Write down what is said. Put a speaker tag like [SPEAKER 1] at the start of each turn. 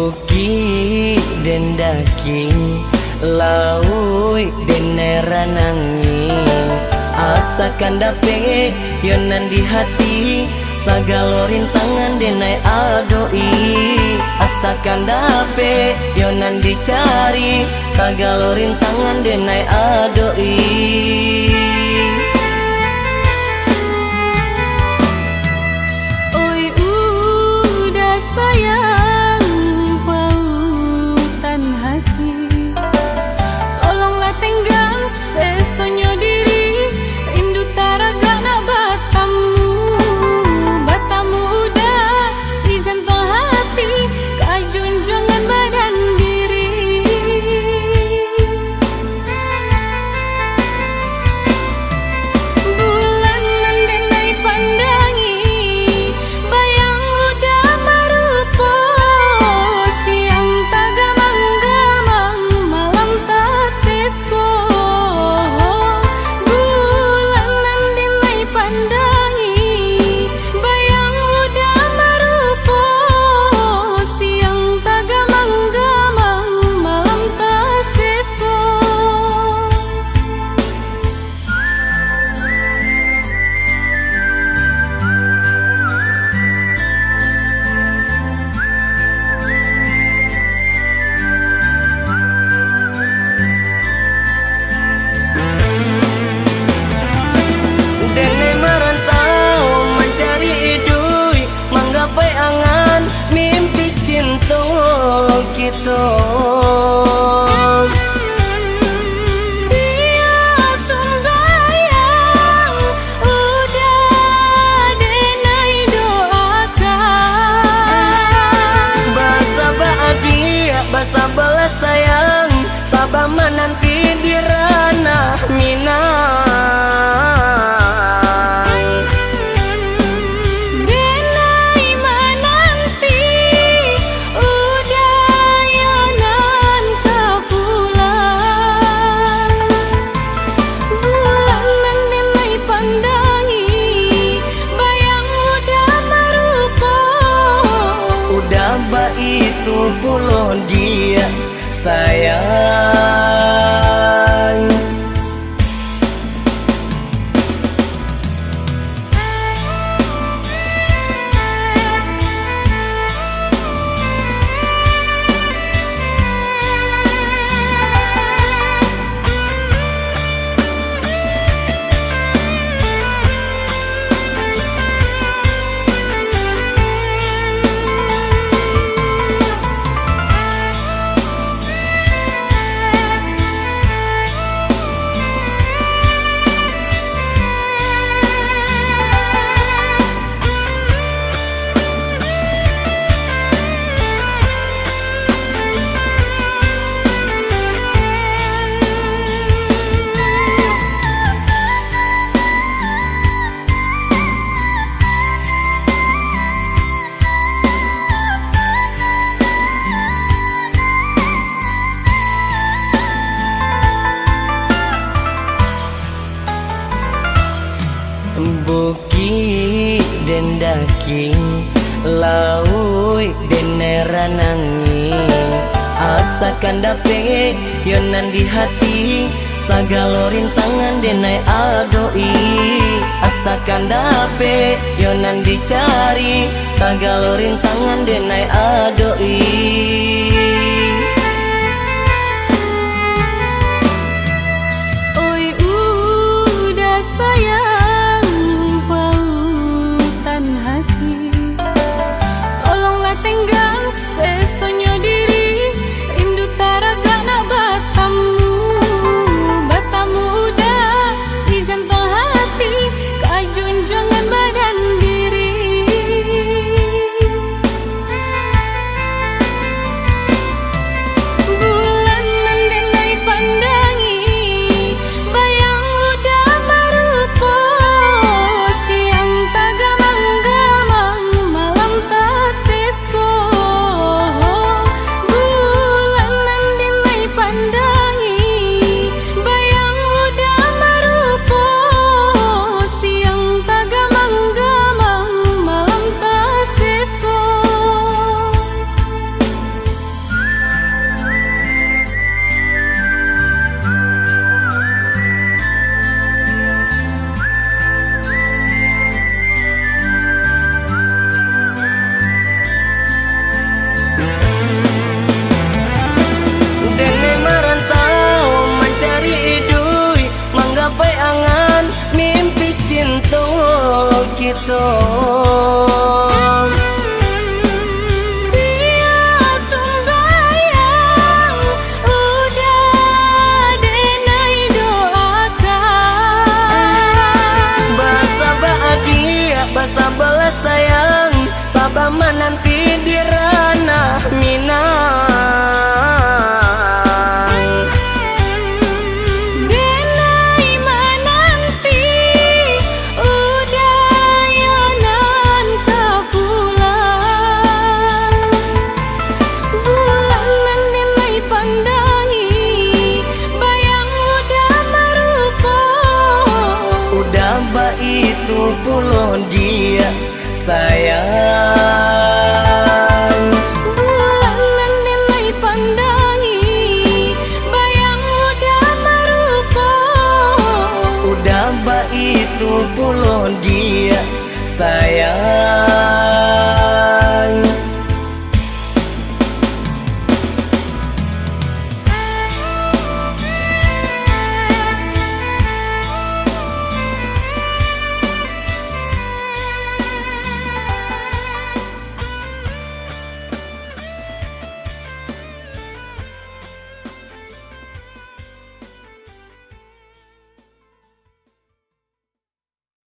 [SPEAKER 1] Buki den daki laui den neranangi asakan dape yonan di hati sagalorin tangan denai adoi asakan dape yonan dicari sagalorin tangan denai adoi. Gitu
[SPEAKER 2] dia sembahyang udah denai doakan
[SPEAKER 1] basa bahagia basa balas sayang sabama nanti di ranah Minang. Itu puluh dia sayang. Buki den daki laui den neranangi asakan dape yonan di hati sagalorin tangan denai adoi asakan dape yonan dicari sagalorin tangan denai adoi. potong.
[SPEAKER 2] Dia sembayang udah denai doakan.
[SPEAKER 1] Basa bahagia, basa balas sayang, sabah menanti di ranah Minang.
[SPEAKER 2] Denai menanti udah yonan tak pulang. Bulanan denai pandangi bayang udah merupa.
[SPEAKER 1] Udah ba itu pulon dia sayang.